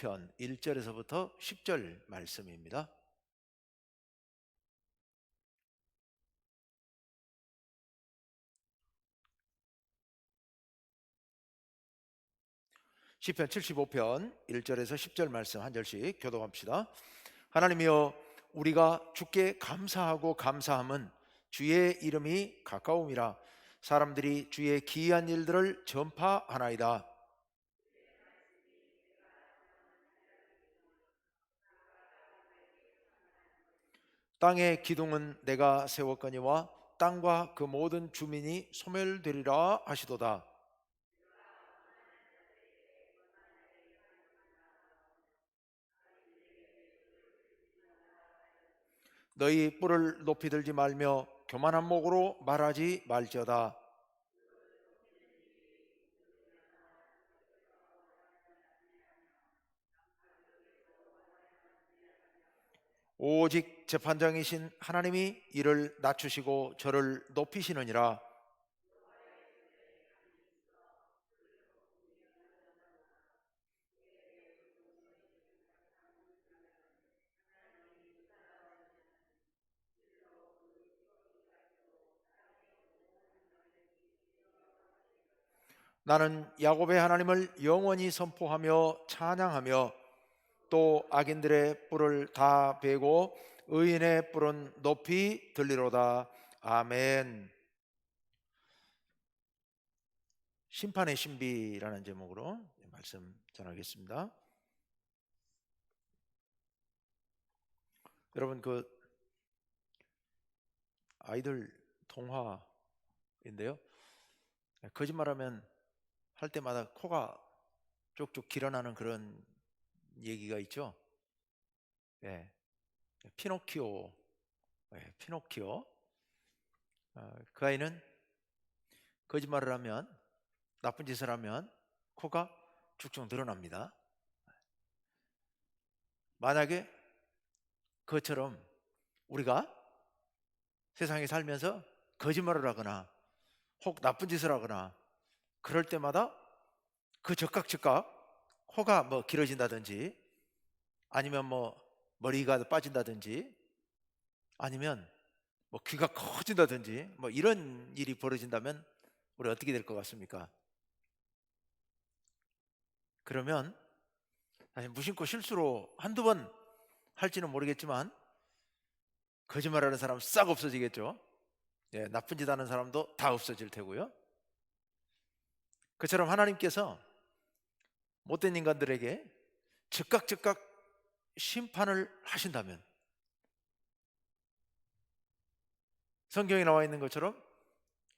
75편 1절에서부터 10절 말씀입니다. 시편 75편 1절에서 10절 말씀 한 절씩 교독합시다. 하나님이여, 우리가 주께 감사하고 감사함은 주의 이름이 가까움이라. 사람들이 주의 기이한 일들을 전파하나이다. 땅의 기둥은 내가 세웠거니와 땅과 그 모든 주민이 소멸되리라 하시도다. 너희 뿔을 높이 들지 말며 교만한 목으로 말하지 말지어다. 오직 재판장이신 하나님이 이를 낮추시고 저를 높이시느니라. 나는 야곱의 하나님을 영원히 선포하며 찬양하며 또 악인들의 뿔을 다 베고 의인의 뿔은 높이 들리로다. 아멘. 심판의 신비라는 제목으로 말씀 전하겠습니다. 여러분, 그 아이들 통화인데요, 거짓말하면 할 때마다 코가 쪽쪽 길어나는 그런 얘기가 있죠. 예, 피노키오. 피노키오. 그 아이는 거짓말을 하면, 나쁜 짓을 하면 코가 쭉쭉 늘어납니다. 만약에 그것처럼 우리가 세상에 살면서 거짓말을 하거나 혹 나쁜 짓을 하거나 그럴 때마다 그 즉각 코가 뭐 길어진다든지, 아니면 뭐 머리가 빠진다든지, 아니면 뭐 귀가 커진다든지, 뭐 이런 일이 벌어진다면 우리 어떻게 될 것 같습니까? 그러면 사실 무심코 실수로 한두 번 할지는 모르겠지만 거짓말하는 사람 싹 없어지겠죠. 예, 나쁜 짓 하는 사람도 다 없어질 테고요. 그처럼 하나님께서 못된 인간들에게 즉각 심판을 하신다면, 성경에 나와 있는 것처럼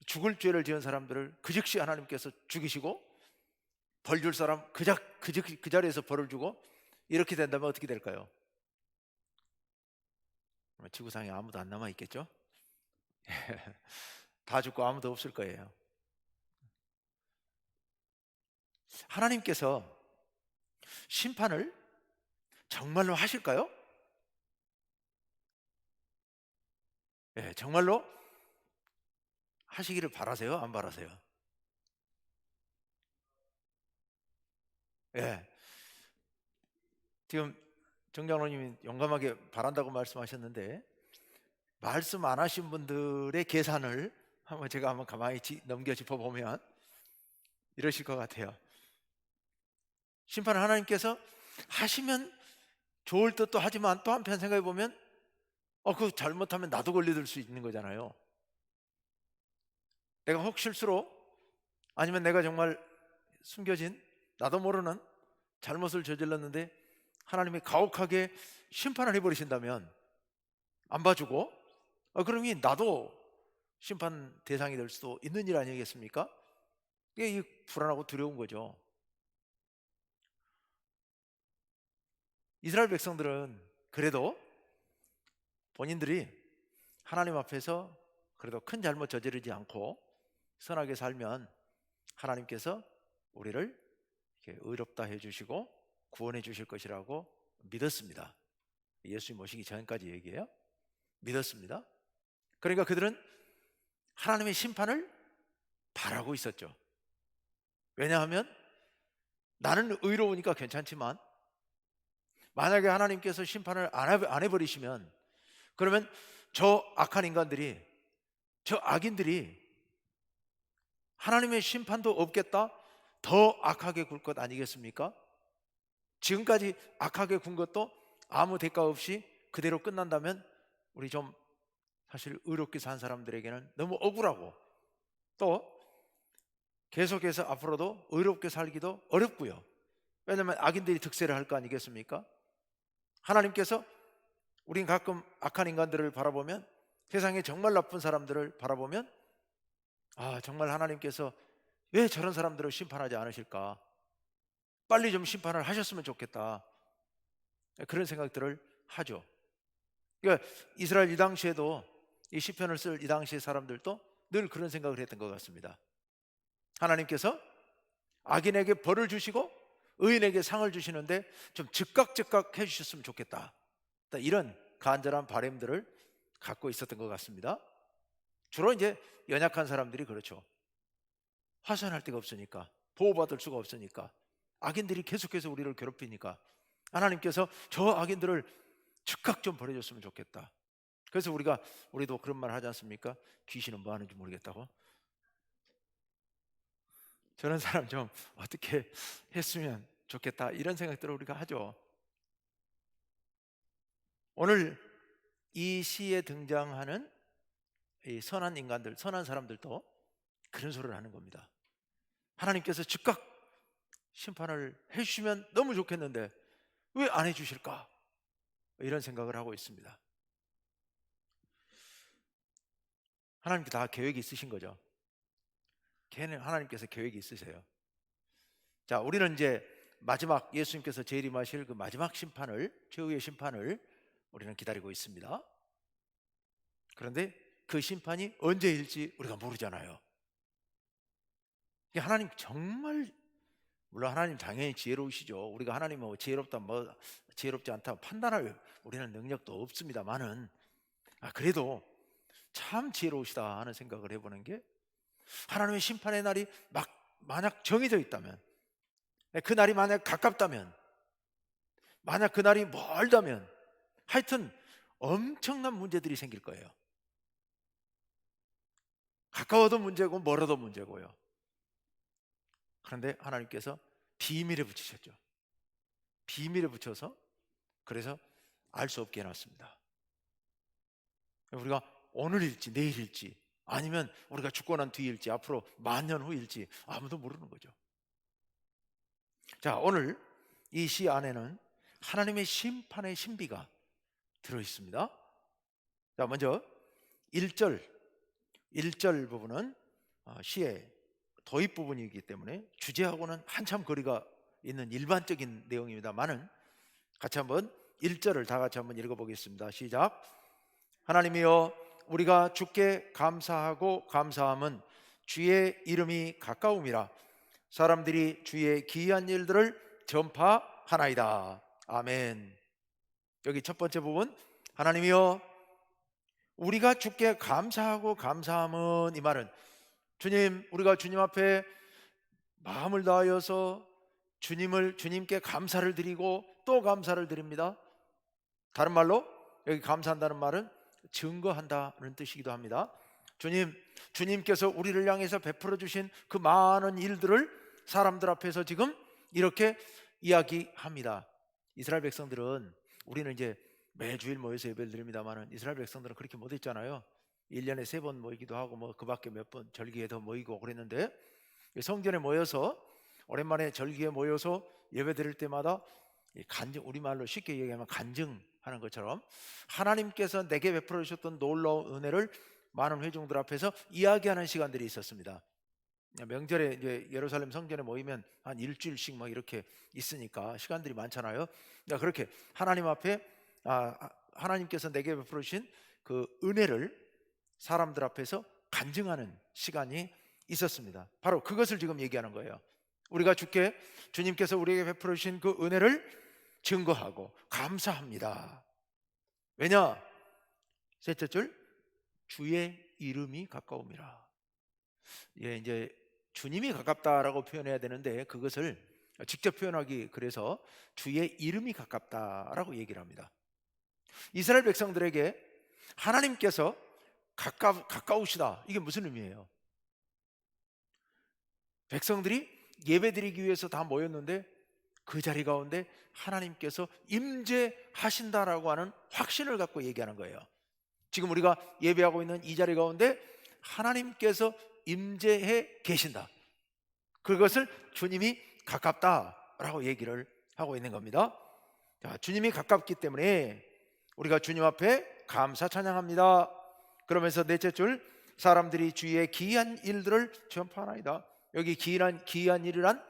죽을 죄를 지은 사람들을 그 즉시 하나님께서 죽이시고 벌 줄 사람 그 자리에서 벌을 주고, 이렇게 된다면 어떻게 될까요? 지구상에 아무도 안 남아 있겠죠? 다 죽고 아무도 없을 거예요. 하나님께서 심판을 정말로 하실까요? 예, 정말로 하시기를 바라세요? 안 바라세요? 예. 지금 정장로님이 용감하게 바란다고 말씀하셨는데, 말씀 안 하신 분들의 계산을 한번 가만히 넘겨 짚어보면 이러실 것 같아요. 심판을 하나님께서 하시면 좋을 듯도 하지만 또 한편 생각해 보면 그 잘못하면 나도 걸려들 수 있는 거잖아요. 내가 혹 실수로, 아니면 내가 정말 숨겨진 나도 모르는 잘못을 저질렀는데 하나님이 가혹하게 심판을 해버리신다면, 안 봐주고, 그러면 나도 심판 대상이 될 수도 있는 일 아니겠습니까? 이게 불안하고 두려운 거죠. 이스라엘 백성들은 그래도 본인들이 하나님 앞에서 그래도 큰 잘못 저지르지 않고 선하게 살면 하나님께서 우리를 이렇게 의롭다 해주시고 구원해 주실 것이라고 믿었습니다. 예수님 오시기 전까지 얘기해요. 믿었습니다. 그러니까 그들은 하나님의 심판을 바라고 있었죠. 왜냐하면 나는 의로우니까 괜찮지만 만약에 하나님께서 심판을 안 해버리시면, 그러면 저 악한 인간들이, 저 악인들이 하나님의 심판도 없겠다, 더 악하게 굴 것 아니겠습니까? 지금까지 악하게 군 것도 아무 대가 없이 그대로 끝난다면 우리 좀 사실 의롭게 산 사람들에게는 너무 억울하고, 또 계속해서 앞으로도 의롭게 살기도 어렵고요. 왜냐하면 악인들이 득세를 할 거 아니겠습니까? 하나님께서, 우린 가끔 악한 인간들을 바라보면, 세상에 정말 나쁜 사람들을 바라보면, 정말 하나님께서 왜 저런 사람들을 심판하지 않으실까, 빨리 좀 심판을 하셨으면 좋겠다, 그런 생각들을 하죠. 그러니까 이스라엘 이 당시에도, 이 시편을 쓸 이 당시의 사람들도 늘 그런 생각을 했던 것 같습니다. 하나님께서 악인에게 벌을 주시고 의인에게 상을 주시는데 좀 즉각 해주셨으면 좋겠다, 이런 간절한 바람들을 갖고 있었던 것 같습니다. 주로 이제 연약한 사람들이 그렇죠. 화선할 데가 없으니까, 보호받을 수가 없으니까, 악인들이 계속해서 우리를 괴롭히니까 하나님께서 저 악인들을 즉각 좀 버려줬으면 좋겠다. 그래서 우리도 그런 말 하지 않습니까? 귀신은 뭐 하는지 모르겠다고. 저런 사람 좀 어떻게 했으면 좋겠다, 이런 생각들을 우리가 하죠. 오늘 이 시에 등장하는 이 선한 인간들, 선한 사람들도 그런 소리를 하는 겁니다. 하나님께서 즉각 심판을 해주시면 너무 좋겠는데 왜 안 해주실까, 이런 생각을 하고 있습니다. 하나님께 다 계획이 있으신 거죠. 하나님께서 계획이 있으세요. 자, 우리는 이제 마지막, 예수님께서 재림하실 그 마지막 심판을, 최후의 심판을 우리는 기다리고 있습니다. 그런데 그 심판이 언제일지 우리가 모르잖아요. 하나님 정말, 물론 하나님 당연히 지혜로우시죠. 우리가 하나님은 뭐 지혜롭다, 뭐 지혜롭지 않다 판단할 우리는 능력도 없습니다만은, 그래도 참 지혜로우시다 하는 생각을 해보는 게, 하나님의 심판의 날이 만약 정해져 있다면, 그 날이 만약 가깝다면, 만약 그 날이 멀다면, 하여튼 엄청난 문제들이 생길 거예요. 가까워도 문제고 멀어도 문제고요. 그런데 하나님께서 비밀에 붙이셨죠. 비밀에 붙여서, 그래서 알 수 없게 해놨습니다. 우리가 오늘일지 내일일지, 아니면 우리가 죽고 난 뒤일지, 앞으로 10,000년 후일지 아무도 모르는 거죠. 자, 오늘 이 시 안에는 하나님의 심판의 신비가 들어있습니다. 자, 먼저 1절 부분은 시의 도입 부분이기 때문에 주제하고는 한참 거리가 있는 일반적인 내용입니다만은, 같이 한번 1절을 다 같이 한번 읽어보겠습니다. 시작. 하나님이여, 우리가 주께 감사하고 감사함은 주의 이름이 가까움이라 사람들이 주의 기이한 일들을 전파하나이다. 아멘. 여기 첫 번째 부분, 하나님이여 우리가 주께 감사하고 감사함은, 이 말은 주님, 우리가 주님 앞에 마음을 다하여서 주님께 감사를 드리고 또 감사를 드립니다. 다른 말로 여기 감사한다는 말은 증거한다는 뜻이기도 합니다. 주님께서 우리를 향해서 베풀어 주신 그 많은 일들을 사람들 앞에서 지금 이렇게 이야기합니다. 이스라엘 백성들은, 우리는 이제 매주일 모여서 예배를 드립니다만, 이스라엘 백성들은 그렇게 못했잖아요. 1년에 3번 모이기도 하고 뭐 그 밖에 몇 번 절기에 더 모이고 그랬는데, 성전에 모여서 오랜만에 절기에 모여서 예배 드릴 때마다 간증, 우리말로 쉽게 얘기하면 간증하는 것처럼 하나님께서 내게 베풀어 주셨던 놀라운 은혜를 많은 회중들 앞에서 이야기하는 시간들이 있었습니다. 명절에 이제 예루살렘 성전에 모이면 한 일주일씩 막 이렇게 있으니까 시간들이 많잖아요. 그렇게 하나님 앞에, 하나님께서 내게 베풀어 주신 그 은혜를 사람들 앞에서 간증하는 시간이 있었습니다. 바로 그것을 지금 얘기하는 거예요. 우리가 주님께서 우리에게 베풀어 주신 그 은혜를 증거하고 감사합니다. 왜냐? 셋째 줄, 주의 이름이 가까움이라. 이제 주님이 가깝다라고 표현해야 되는데, 그것을 직접 표현하기 그래서 주의 이름이 가깝다라고 얘기를 합니다. 이스라엘 백성들에게 하나님께서 가까우시다, 이게 무슨 의미예요? 백성들이 예배드리기 위해서 다 모였는데 그 자리 가운데 하나님께서 임재하신다라고 하는 확신을 갖고 얘기하는 거예요. 지금 우리가 예배하고 있는 이 자리 가운데 하나님께서 임재해 계신다, 그것을 주님이 가깝다라고 얘기를 하고 있는 겁니다. 자, 주님이 가깝기 때문에 우리가 주님 앞에 감사 찬양합니다. 그러면서 넷째 줄, 사람들이 주의 기이한 일들을 전파하나이다. 여기 기이한 일이란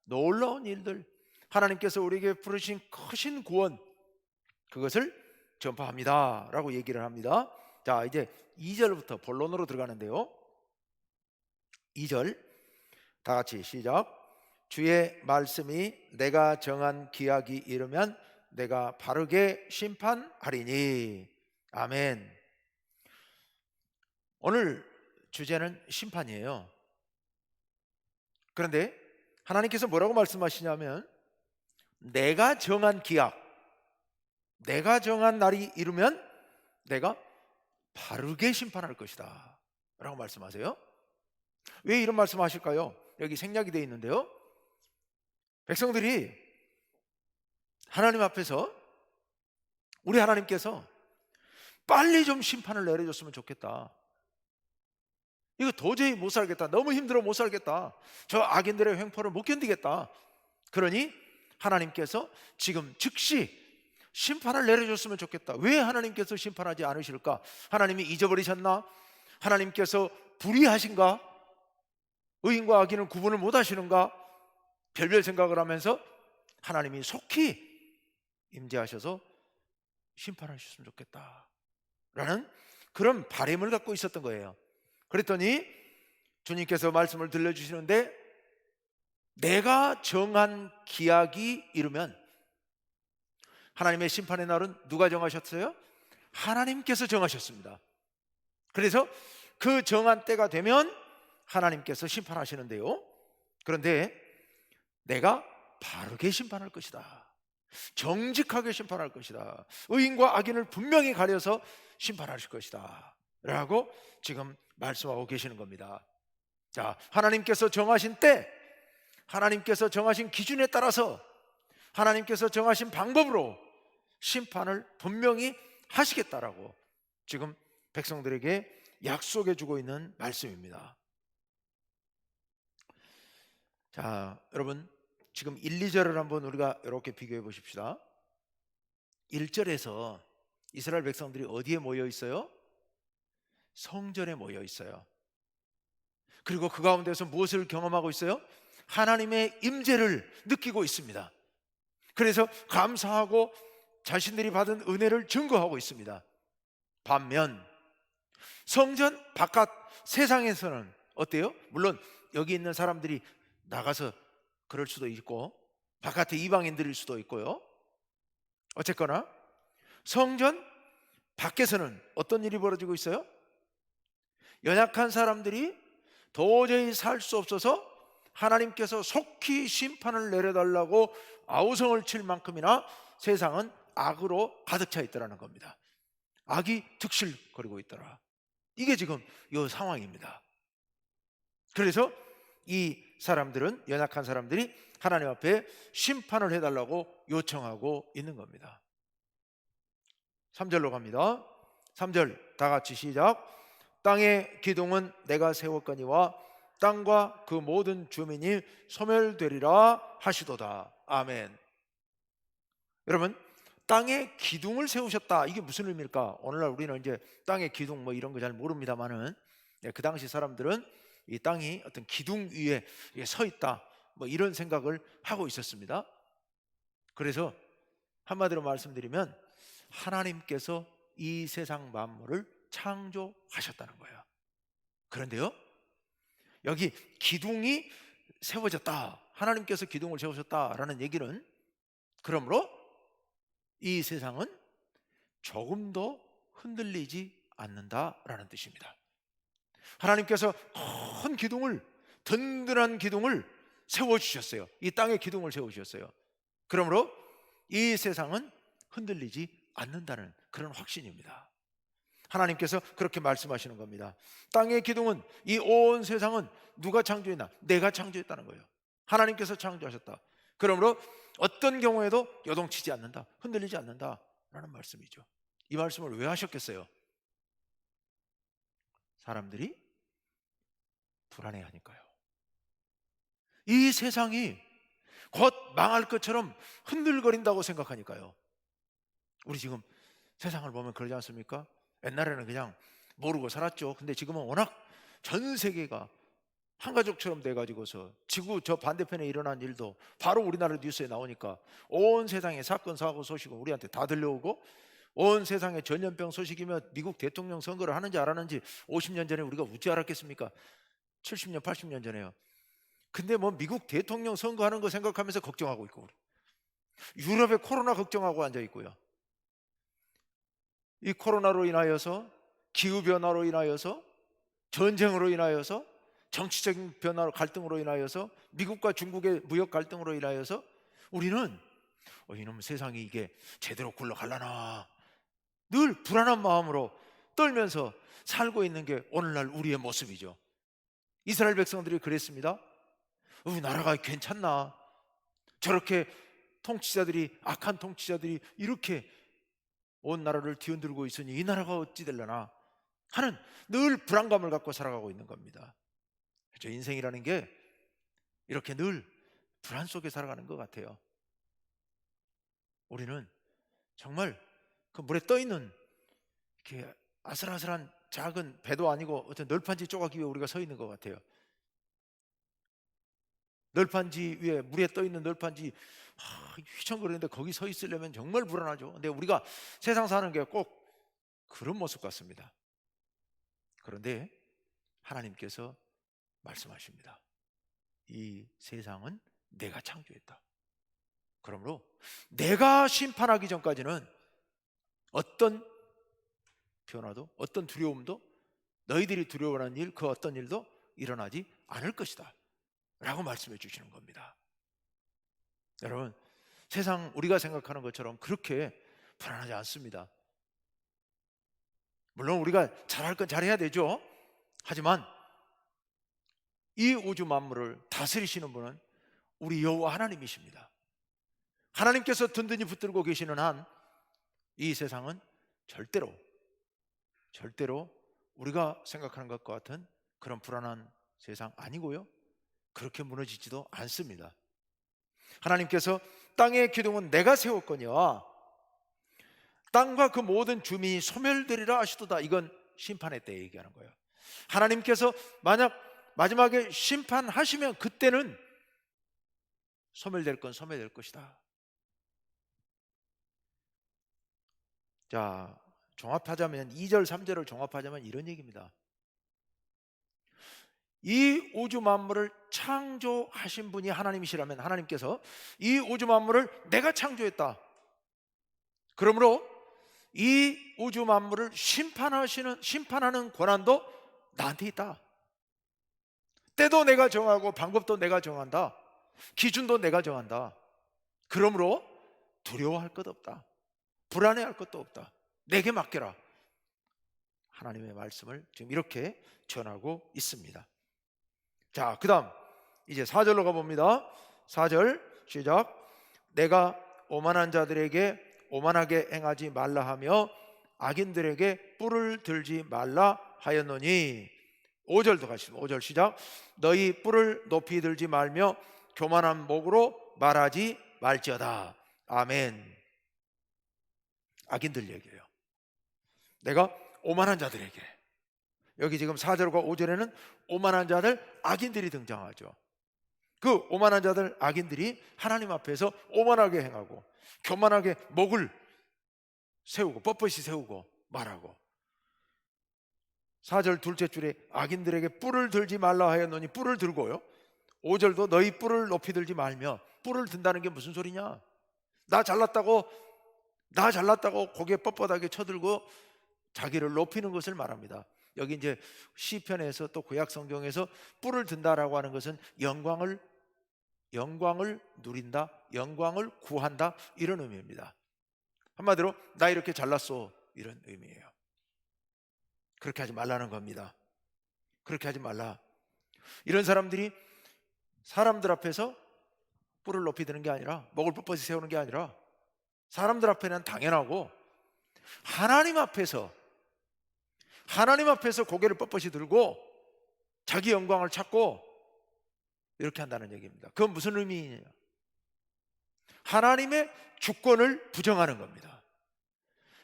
놀라운 일들, 하나님께서 우리에게 부르신 크신 구원, 그것을 전파합니다 라고 얘기를 합니다. 자, 이제 2절부터 본론으로 들어가는데요. 2절 다 같이 시작. 주의 말씀이 내가 정한 기약이 이르면 내가 바르게 심판하리니. 아멘. 오늘 주제는 심판이에요. 그런데 하나님께서 뭐라고 말씀하시냐면, 내가 정한 기약, 내가 정한 날이 이르면 내가 바르게 심판할 것이다 라고 말씀하세요. 왜 이런 말씀하실까요? 여기 생략이 되어 있는데요. 백성들이 하나님 앞에서 우리 하나님께서 빨리 좀 심판을 내려줬으면 좋겠다, 이거 도저히 못 살겠다, 너무 힘들어 못 살겠다, 저 악인들의 횡포를 못 견디겠다, 그러니 하나님께서 지금 즉시 심판을 내려줬으면 좋겠다. 왜 하나님께서 심판하지 않으실까? 하나님이 잊어버리셨나? 하나님께서 불의하신가? 의인과 악인을 구분을 못 하시는가? 별별 생각을 하면서 하나님이 속히 임재하셔서 심판하셨으면 좋겠다 라는 그런 바람을 갖고 있었던 거예요. 그랬더니 주님께서 말씀을 들려주시는데, 내가 정한 기약이 이르면, 하나님의 심판의 날은 누가 정하셨어요? 하나님께서 정하셨습니다. 그래서 그 정한 때가 되면 하나님께서 심판하시는데요. 그런데 내가 바르게 심판할 것이다, 정직하게 심판할 것이다, 의인과 악인을 분명히 가려서 심판하실 것이다 라고 지금 말씀하고 계시는 겁니다. 자, 하나님께서 정하신 때, 하나님께서 정하신 기준에 따라서, 하나님께서 정하신 방법으로 심판을 분명히 하시겠다라고 지금 백성들에게 약속해 주고 있는 말씀입니다. 자, 여러분, 지금 1, 2절을 한번 우리가 이렇게 비교해 보십시다. 1절에서 이스라엘 백성들이 어디에 모여 있어요? 성전에 모여 있어요. 그리고 그 가운데서 무엇을 경험하고 있어요? 하나님의 임재를 느끼고 있습니다. 그래서 감사하고 자신들이 받은 은혜를 증거하고 있습니다. 반면 성전 바깥 세상에서는 어때요? 물론 여기 있는 사람들이 나가서 그럴 수도 있고 바깥에 이방인들일 수도 있고요. 어쨌거나 성전 밖에서는 어떤 일이 벌어지고 있어요? 연약한 사람들이 도저히 살 수 없어서 하나님께서 속히 심판을 내려달라고 아우성을 칠 만큼이나 세상은 악으로 가득 차 있더라는 겁니다. 악이 득실거리고 있더라. 이게 지금 이 상황입니다. 그래서 이 사람들은, 연약한 사람들이 하나님 앞에 심판을 해달라고 요청하고 있는 겁니다. 3절로 갑니다. 3절 다 같이 시작. 땅의 기둥은 내가 세웠거니와 땅과 그 모든 주민이 소멸되리라 하시도다. 아멘. 여러분, 땅에 기둥을 세우셨다, 이게 무슨 의미일까? 오늘날 우리는 이제 땅의 기둥 뭐 이런 거 잘 모릅니다만은, 그 당시 사람들은 이 땅이 어떤 기둥 위에 서 있다, 뭐 이런 생각을 하고 있었습니다. 그래서 한마디로 말씀드리면 하나님께서 이 세상 만물을 창조하셨다는 거예요. 그런데요, 여기 기둥이 세워졌다, 하나님께서 기둥을 세우셨다라는 얘기는, 그러므로 이 세상은 조금도 흔들리지 않는다라는 뜻입니다. 하나님께서 큰 기둥을, 든든한 기둥을 세워주셨어요. 이 땅의 기둥을 세워주셨어요. 그러므로 이 세상은 흔들리지 않는다는 그런 확신입니다. 하나님께서 그렇게 말씀하시는 겁니다. 땅의 기둥은, 이 온 세상은 누가 창조했나? 내가 창조했다는 거예요. 하나님께서 창조하셨다. 그러므로 어떤 경우에도 요동치지 않는다, 흔들리지 않는다 라는 말씀이죠. 이 말씀을 왜 하셨겠어요? 사람들이 불안해하니까요. 이 세상이 곧 망할 것처럼 흔들거린다고 생각하니까요. 우리 지금 세상을 보면 그러지 않습니까? 옛날에는 그냥 모르고 살았죠. 근데 지금은 워낙 전 세계가 한 가족처럼 돼가지고서 지구 저 반대편에 일어난 일도 바로 우리나라 뉴스에 나오니까 온 세상의 사건 사고 소식은 우리한테 다 들려오고, 온 세상의 전염병 소식이며 미국 대통령 선거를 하는지 안 하는지 50년 전에 우리가 어찌 알았겠습니까? 70년 80년 전에요. 근데 뭐 미국 대통령 선거하는 거 생각하면서 걱정하고 있고, 유럽의 코로나 걱정하고 앉아 있고요. 이 코로나로 인하여서, 기후변화로 인하여서, 전쟁으로 인하여서, 정치적인 변화로 갈등으로 인하여서, 미국과 중국의 무역 갈등으로 인하여서 우리는 이놈 세상이 이게 제대로 굴러갈라나 늘 불안한 마음으로 떨면서 살고 있는 게 오늘날 우리의 모습이죠. 이스라엘 백성들이 그랬습니다. 우리 나라가 괜찮나? 저렇게 통치자들이, 악한 통치자들이 이렇게 온 나라를 뒤흔들고 있으니 이 나라가 어찌 될려나 하는 늘 불안감을 갖고 살아가고 있는 겁니다. 그렇죠? 인생이라는 게 이렇게 늘 불안 속에 살아가는 것 같아요. 우리는 정말 그 물에 떠 있는 이렇게 아슬아슬한 작은 배도 아니고 어떤 널판지 조각 위에 우리가 서 있는 것 같아요. 널판지 위에, 물에 떠 있는 널판지 휘청거리는데 거기 서 있으려면 정말 불안하죠. 근데 우리가 세상 사는 게 꼭 그런 모습 같습니다. 그런데 하나님께서 말씀하십니다. 이 세상은 내가 창조했다. 그러므로 내가 심판하기 전까지는 어떤 변화도, 어떤 두려움도, 너희들이 두려워하는 일, 그 어떤 일도 일어나지 않을 것이다 라고 말씀해 주시는 겁니다. 여러분, 세상 우리가 생각하는 것처럼 그렇게 불안하지 않습니다. 물론 우리가 잘할 건 잘해야 되죠. 하지만 이 우주 만물을 다스리시는 분은 우리 여호와 하나님이십니다. 하나님께서 든든히 붙들고 계시는 한 이 세상은 절대로 우리가 생각하는 것과 같은 그런 불안한 세상 아니고요, 그렇게 무너지지도 않습니다. 하나님께서 땅의 기둥은 내가 세웠거니와 땅과 그 모든 주민이 소멸되리라 하시도다. 이건 심판의 때 얘기하는 거예요. 하나님께서 만약 마지막에 심판하시면 그때는 소멸될 건 소멸될 것이다. 자, 종합하자면 2절 3절을 종합하자면 이런 얘기입니다. 이 우주 만물을 창조하신 분이 하나님이시라면 하나님께서 이 우주 만물을 내가 창조했다. 그러므로 이 우주 만물을 심판하는 권한도 나한테 있다. 때도 내가 정하고 방법도 내가 정한다. 기준도 내가 정한다. 그러므로 두려워할 것 없다. 불안해할 것도 없다. 내게 맡겨라. 하나님의 말씀을 지금 이렇게 전하고 있습니다. 자, 그 다음 이제 4절로 가봅니다. 4절 시작. 내가 오만한 자들에게 오만하게 행하지 말라 하며 악인들에게 뿔을 들지 말라 하였노니. 5절도 가시죠. 5절 시작. 너희 뿔을 높이 들지 말며 교만한 목으로 말하지 말지어다. 아멘. 악인들 얘기예요. 내가 오만한 자들에게, 여기 지금 4절과 5절에는 오만한 자들, 악인들이 등장하죠. 그 오만한 자들, 악인들이 하나님 앞에서 오만하게 행하고 교만하게 목을 세우고 뻣뻣이 세우고 말하고, 4절 둘째 줄에 악인들에게 뿔을 들지 말라 하였노니 뿔을 들고요, 5절도 너희 뿔을 높이 들지 말며. 뿔을 든다는 게 무슨 소리냐? 나 잘났다고 고개 뻣뻣하게 쳐들고 자기를 높이는 것을 말합니다. 여기 이제 시편에서 또 구약 성경에서 뿔을 든다라고 하는 것은 영광을 영광을 누린다, 영광을 구한다, 이런 의미입니다. 한마디로 나 이렇게 잘났어, 이런 의미예요. 그렇게 하지 말라는 겁니다. 그렇게 하지 말라. 이런 사람들이 사람들 앞에서 뿔을 높이 드는 게 아니라, 목을 뻣뻣이 세우는 게 아니라, 사람들 앞에는 당연하고 하나님 앞에서 고개를 뻣뻣이 들고 자기 영광을 찾고 이렇게 한다는 얘기입니다. 그건 무슨 의미냐? 하나님의 주권을 부정하는 겁니다.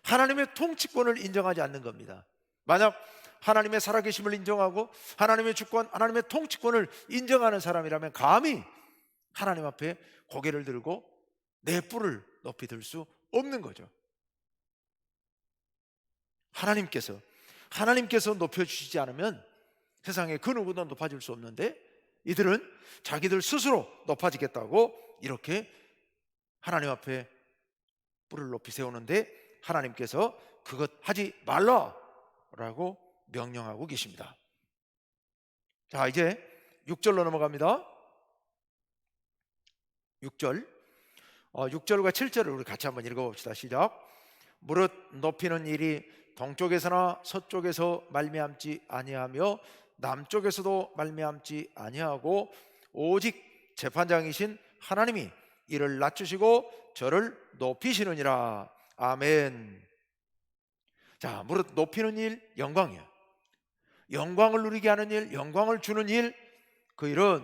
하나님의 통치권을 인정하지 않는 겁니다. 만약 하나님의 살아계심을 인정하고 하나님의 주권, 하나님의 통치권을 인정하는 사람이라면 감히 하나님 앞에 고개를 들고 내 뿔을 높이 들 수 없는 거죠. 하나님께서 높여주시지 않으면 세상에 그 누구도 높아질 수 없는데, 이들은 자기들 스스로 높아지겠다고 이렇게 하나님 앞에 뿔을 높이 세우는데, 하나님께서 그것 하지 말라라고 명령하고 계십니다. 자, 이제 6절로 넘어갑니다. 6절, 6절과 7절을 우리 같이 한번 읽어봅시다. 시작. 무릇 높이는 일이 동쪽에서나 서쪽에서 말미암지 아니하며 남쪽에서도 말미암지 아니하고 오직 재판장이신 하나님이 이를 낮추시고 저를 높이시느니라. 아멘. 자, 무릇 높이는 일, 영광이야. 영광을 누리게 하는 일, 영광을 주는 일, 그 일은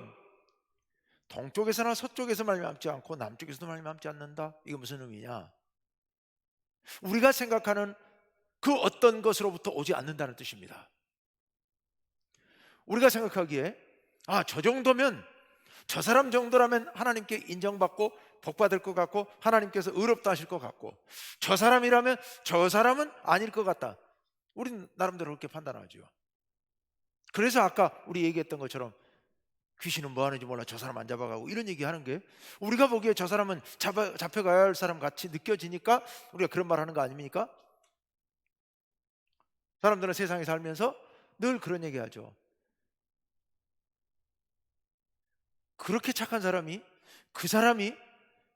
동쪽에서나 서쪽에서 말미암지 않고 남쪽에서도 말미암지 않는다. 이게 무슨 의미냐? 우리가 생각하는 그 어떤 것으로부터 오지 않는다는 뜻입니다. 우리가 생각하기에 저 정도면, 저 사람 정도라면 하나님께 인정받고 복받을 것 같고 하나님께서 의롭다 하실 것 같고, 저 사람이라면 저 사람은 아닐 것 같다. 우리는 나름대로 그렇게 판단하죠. 그래서 아까 우리 얘기했던 것처럼 귀신은 뭐 하는지 몰라, 저 사람 안 잡아가고, 이런 얘기하는 게 우리가 보기에 저 사람은 잡혀가야 할 사람 같이 느껴지니까 우리가 그런 말 하는 거 아닙니까? 사람들은 세상에 살면서 늘 그런 얘기하죠. 그렇게 착한 사람이, 그 사람이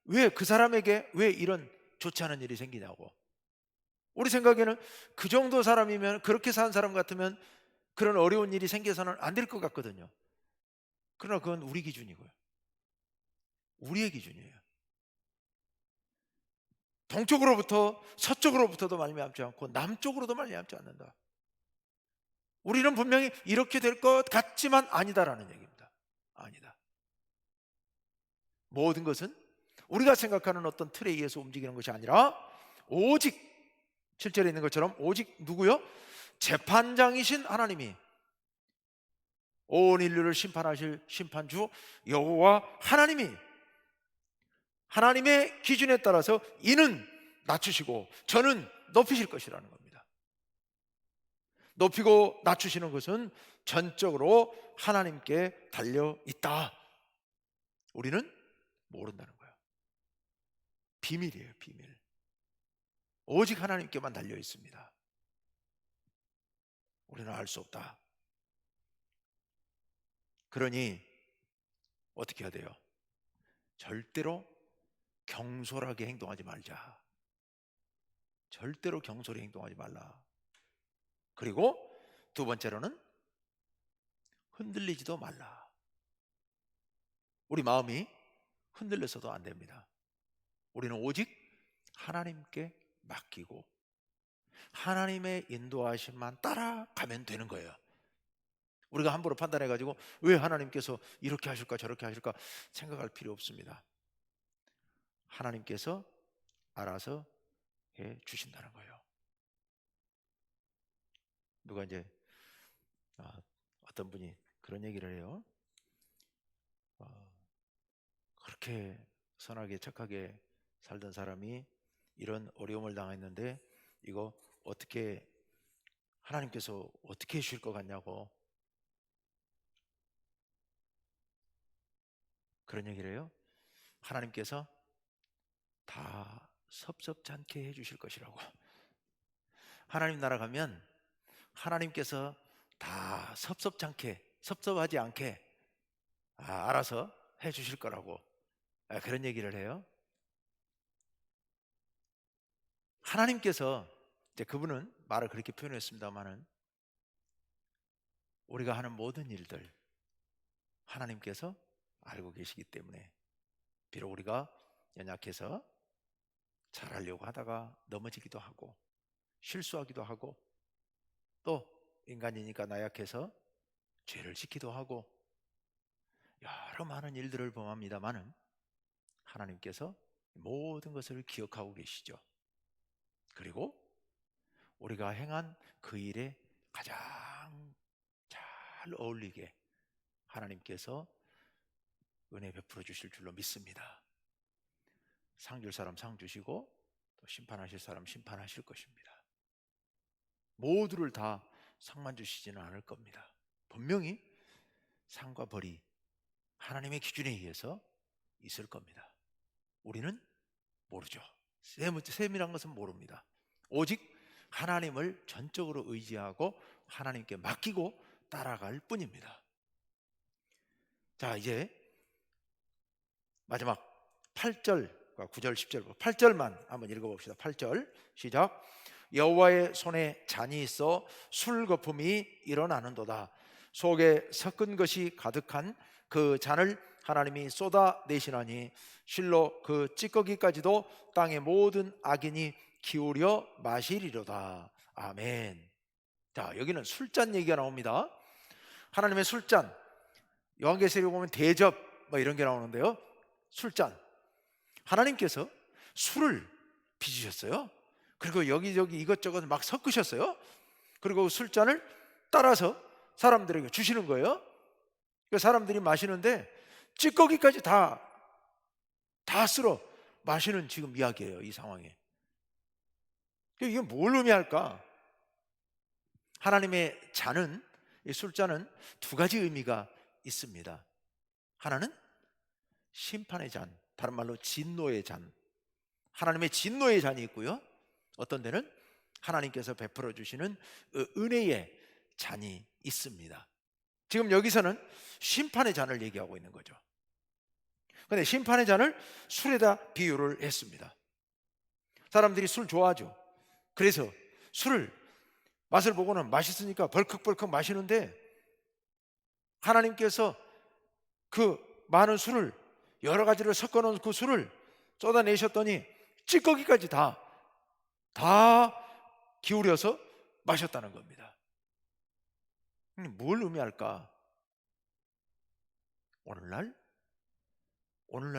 왜 그 사람에게 왜 이런 좋지 않은 일이 생기냐고. 우리 생각에는 그 정도 사람이면, 그렇게 사는 사람 같으면 그런 어려운 일이 생겨서는 안 될 것 같거든요. 그러나 그건 우리 기준이고요. 우리의 기준이에요. 동쪽으로부터 서쪽으로부터도 말미암지 않고 남쪽으로도 말미암지 않는다. 우리는 분명히 이렇게 될 것 같지만 아니다라는 얘기입니다. 아니다. 모든 것은 우리가 생각하는 어떤 틀에 의해서 움직이는 것이 아니라 오직 7절에 있는 것처럼 오직 누구요? 재판장이신 하나님이, 온 인류를 심판하실 심판주 여호와 하나님이 하나님의 기준에 따라서 이는 낮추시고 저는 높이실 것이라는 겁니다. 높이고 낮추시는 것은 전적으로 하나님께 달려 있다. 우리는 모른다는 거예요. 비밀이에요, 비밀. 오직 하나님께만 달려 있습니다. 우리는 알 수 없다. 그러니 어떻게 해야 돼요? 절대로 경솔하게 행동하지 말자. 절대로 경솔히 행동하지 말라. 그리고 두 번째로는 흔들리지도 말라. 우리 마음이 흔들려서도 안 됩니다. 우리는 오직 하나님께 맡기고 하나님의 인도하심만 따라가면 되는 거예요. 우리가 함부로 판단해가지고 왜 하나님께서 이렇게 하실까 저렇게 하실까 생각할 필요 없습니다. 하나님께서 알아서 해 주신다는 거예요. 누가 이제 어떤 분이 그런 얘기를 해요. 그렇게 선하게 착하게 살던 사람이 이런 어려움을 당했는데 이거 어떻게 하나님께서 어떻게 해주실 것 같냐고 그런 얘기를 해요. 하나님께서 다 섭섭지 않게 해주실 것이라고. 하나님 나라 가면 하나님께서 다 섭섭지 않게, 섭섭하지 않게 알아서 주실 거라고 그런 얘기를 해요. 하나님께서 이제 그분은 말을 그렇게 표현했습니다만은 우리가 하는 모든 일들 하나님께서 알고 계시기 때문에 비록 우리가 연약해서 잘하려고 하다가 넘어지기도 하고 실수하기도 하고 또 인간이니까 나약해서 죄를 짓기도 하고 여러 많은 일들을 범합니다마는 하나님께서 모든 것을 기억하고 계시죠. 그리고 우리가 행한 그 일에 가장 잘 어울리게 하나님께서 은혜 베풀어 주실 줄로 믿습니다. 상 줄 사람 상 주시고 또 심판하실 사람 심판하실 것입니다. 모두를 다 상만 주시지는 않을 겁니다. 분명히 상과 벌이 하나님의 기준에 의해서 있을 겁니다. 우리는 모르죠. 세밀한 것은 모릅니다. 오직 하나님을 전적으로 의지하고 하나님께 맡기고 따라갈 뿐입니다. 자, 이제 마지막 8절과 9절 10절 8절만 한번 읽어봅시다. 8절 시작. 여호와의 손에 잔이 있어 술 거품이 일어나는도다. 속에 섞은 것이 가득한 그 잔을 하나님이 쏟아내시나니 실로 그 찌꺼기까지도 땅의 모든 악인이 기울여 마시리로다. 아멘. 자, 여기는 술잔 얘기가 나옵니다. 하나님의 술잔, 요한계시록에 보면 대접 뭐 이런 게 나오는데요. 술잔, 하나님께서 술을 빚으셨어요. 그리고 여기저기 이것저것 막 섞으셨어요. 그리고 술잔을 따라서 사람들에게 주시는 거예요. 그 사람들이 마시는데 찌꺼기까지 다 쓸어 마시는 지금 이야기예요. 이 상황에 이게 뭘 의미할까? 하나님의 잔은, 이 술잔은 두 가지 의미가 있습니다. 하나는 심판의 잔, 다른 말로 진노의 잔, 하나님의 진노의 잔이 있고요, 어떤 데는 하나님께서 베풀어 주시는 은혜의 잔이 있습니다. 지금 여기서는 심판의 잔을 얘기하고 있는 거죠. 그런데 심판의 잔을 술에다 비유를 했습니다. 사람들이 술 좋아하죠. 그래서 술을 맛을 보고는 맛있으니까 벌컥벌컥 마시는데 하나님께서 그 많은 술을 여러 가지를 섞어 놓은 그 술을 쏟아내셨더니 찌꺼기까지 다 기울여서 마셨다는 겁니다. 뭘 의미할까? 오늘날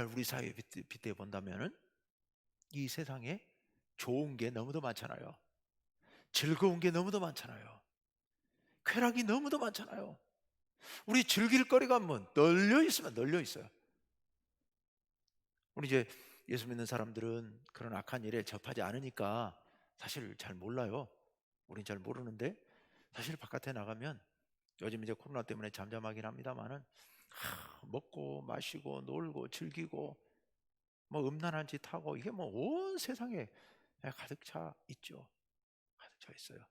우리 사회에 빗대어 본다면 이 세상에 좋은 게 너무도 많잖아요. 즐거운 게 너무도 많잖아요. 쾌락이 너무도 많잖아요. 우리 즐길 거리가 뭐 널려 있어요. 우리 이제 예수 믿는 사람들은 그런 악한 일에 접하지 않으니까 사실 잘 몰라요. 우린 잘 모르는데 사실 바깥에 나가면 요즘 이제 코로나 때문에 잠잠하긴 합니다만은 먹고 마시고 놀고 즐기고 뭐 음란한 짓 하고 이게 뭐 온 세상에 가득 차 있죠. 가득 차 있어요.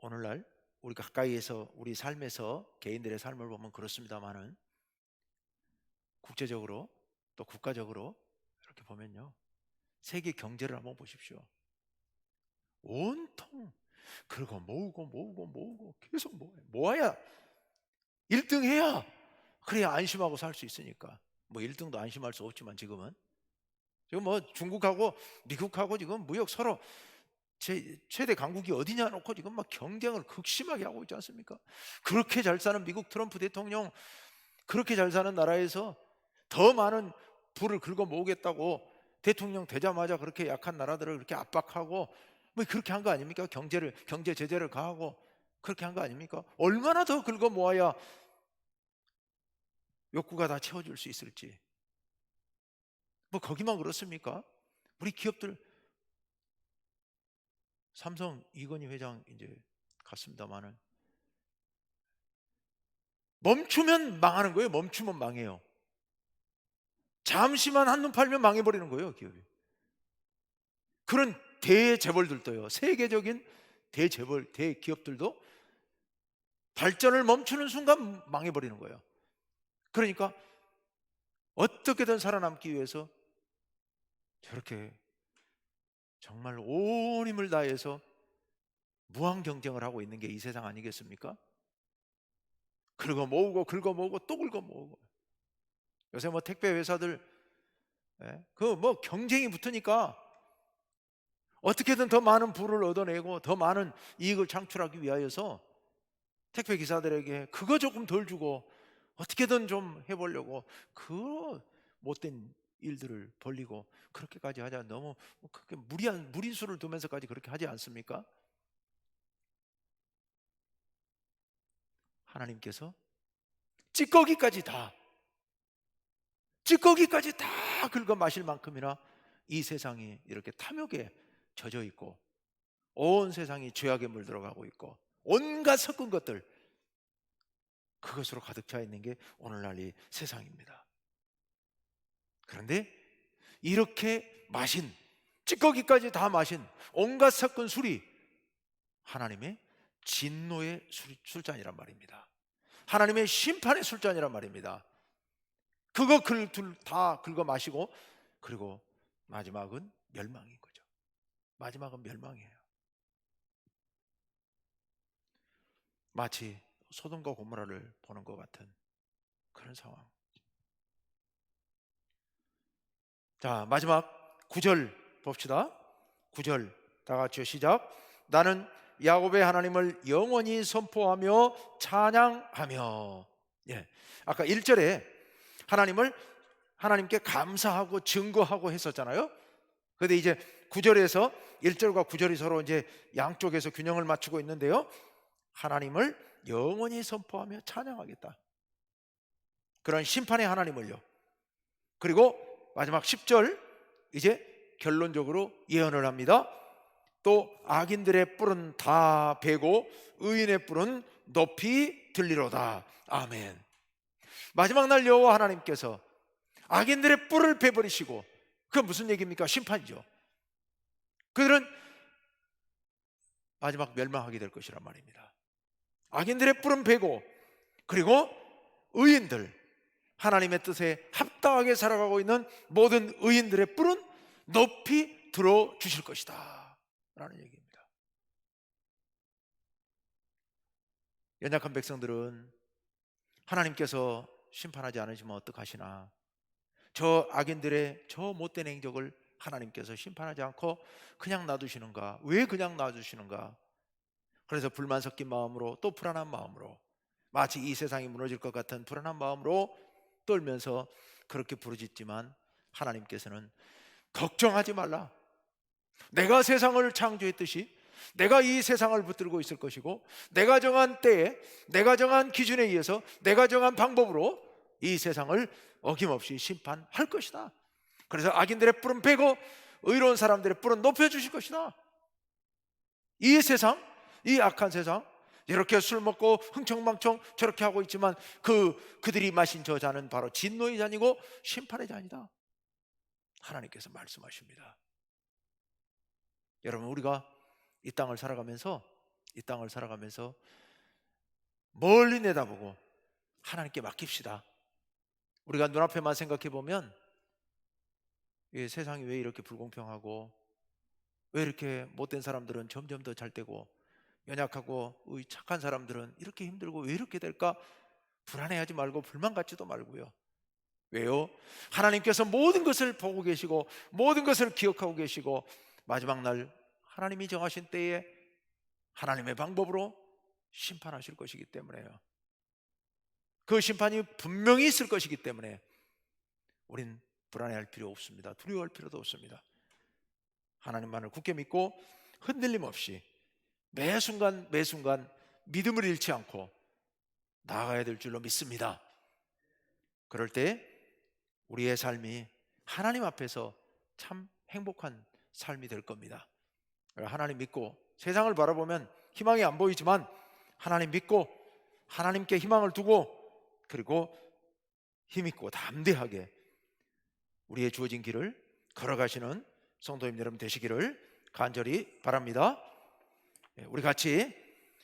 오늘날 우리 가까이에서 우리 삶에서 개인들의 삶을 보면 그렇습니다만은 국제적으로 또 국가적으로 이렇게 보면요, 세계 경제를 한번 보십시오. 온통 그러고 모으고 계속 모아야 1등 해야 그래야 안심하고 살 수 있으니까. 뭐 1등도 안심할 수 없지만 지금 뭐 중국하고 미국하고 지금 무역 서로 최대 강국이 어디냐 놓고 지금 막 경쟁을 극심하게 하고 있지 않습니까? 그렇게 잘 사는 미국 트럼프 대통령, 그렇게 잘 사는 나라에서 더 많은 부를 긁어 모으겠다고 대통령 되자마자 그렇게 약한 나라들을 그렇게 압박하고 뭐 그렇게 한 거 아닙니까? 경제 제재를 가하고 그렇게 한 거 아닙니까? 얼마나 더 긁어 모아야 욕구가 다 채워줄 수 있을지. 뭐 거기만 그렇습니까? 우리 기업들, 삼성 이건희 회장 이제 갔습니다만은 멈추면 망하는 거예요. 멈추면 망해요. 잠시만 한눈 팔면 망해버리는 거예요, 기업이. 그런 대재벌들도요, 세계적인 대기업들도 발전을 멈추는 순간 망해버리는 거예요. 그러니까 어떻게든 살아남기 위해서 저렇게 정말 온 힘을 다해서 무한 경쟁을 하고 있는 게 이 세상 아니겠습니까? 긁어 모으고 긁어 모으고 또 긁어 모으고. 요새 뭐 택배 회사들 그 뭐 경쟁이 붙으니까 어떻게든 더 많은 부를 얻어내고 더 많은 이익을 창출하기 위하여서 택배 기사들에게 그거 조금 덜 주고 어떻게든 좀 해보려고 그 못된 일들을 벌리고 그렇게까지 하지 너무 그렇게 무리수를 두면서까지 그렇게 하지 않습니까? 하나님께서 찌꺼기까지 다 긁어 마실 만큼이나 이 세상이 이렇게 탐욕에 젖어 있고 온 세상이 죄악에 물들어가고 있고 온갖 섞은 것들 그것으로 가득 차 있는 게 오늘날 이 세상입니다. 그런데 이렇게 마신 찌꺼기까지 다 마신 온갖 섞은 술이 하나님의 진노의 술잔이란 말입니다. 하나님의 심판의 술잔이란 말입니다. 그거 다 긁어 마시고 그리고 마지막은 멸망인 거죠. 마지막은 멸망이에요. 마치 소돔과 고모라를 보는 것 같은 그런 상황. 자, 마지막 9절 봅시다. 9절 다 같이 시작. 나는 야곱의 하나님을 영원히 선포하며 찬양하며. 예. 아까 1절에 하나님께 감사하고 증거하고 했었잖아요. 그런데 이제 9절에서 1절과 9절이 서로 이제 양쪽에서 균형을 맞추고 있는데요. 하나님을 영원히 선포하며 찬양하겠다. 그런 심판의 하나님을요. 그리고 마지막 10절 이제 결론적으로 예언을 합니다. 또 악인들의 뿔은 다 베고 의인의 뿔은 높이 들리로다. 아멘. 마지막 날 여호와 하나님께서 악인들의 뿔을 베버리시고, 그건 무슨 얘기입니까? 심판이죠. 그들은 마지막 멸망하게 될 것이란 말입니다. 악인들의 뿔은 베고, 그리고 의인들, 하나님의 뜻에 합당하게 살아가고 있는 모든 의인들의 뿔은 높이 들어주실 것이다 라는 얘기입니다. 연약한 백성들은 하나님께서 심판하지 않으시면 어떡하시나, 저 악인들의 저 못된 행적을 하나님께서 심판하지 않고 그냥 놔두시는가? 왜 그냥 놔두시는가? 그래서 불만 섞인 마음으로, 또 불안한 마음으로, 마치 이 세상이 무너질 것 같은 불안한 마음으로 떨면서 그렇게 부르짖지만, 하나님께서는 걱정하지 말라. 내가 세상을 창조했듯이 내가 이 세상을 붙들고 있을 것이고, 내가 정한 때에, 내가 정한 기준에 의해서, 내가 정한 방법으로 이 세상을 어김없이 심판할 것이다. 그래서 악인들의 뿔은 베고 의로운 사람들의 뿔은 높여주실 것이다. 이 세상, 이 악한 세상, 이렇게 술 먹고 흥청망청 저렇게 하고 있지만 그들이 마신 저 잔은 바로 진노의 잔이고 심판의 잔이다. 하나님께서 말씀하십니다. 여러분, 우리가 이 땅을 살아가면서 멀리 내다보고 하나님께 맡깁시다. 우리가 눈앞에만 생각해 보면 세상이 왜 이렇게 불공평하고, 왜 이렇게 못된 사람들은 점점 더 잘되고, 연약하고 착한 사람들은 이렇게 힘들고 왜 이렇게 될까? 불안해하지 말고 불만 갖지도 말고요. 왜요? 하나님께서 모든 것을 보고 계시고 모든 것을 기억하고 계시고, 마지막 날 하나님이 정하신 때에 하나님의 방법으로 심판하실 것이기 때문에요. 그 심판이 분명히 있을 것이기 때문에 우린 불안해할 필요 없습니다. 두려워할 필요도 없습니다. 하나님만을 굳게 믿고 흔들림 없이 매 순간 믿음을 잃지 않고 나아가야 될 줄로 믿습니다. 그럴 때 우리의 삶이 하나님 앞에서 참 행복한 삶이 될 겁니다. 하나님 믿고, 세상을 바라보면 희망이 안 보이지만 하나님 믿고 하나님께 희망을 두고, 그리고 힘있고 담대하게 우리의 주어진 길을 걸어가시는 성도님 여러분 되시기를 간절히 바랍니다. 우리 같이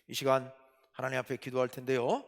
이 시간 하나님 앞에 기도할 텐데요.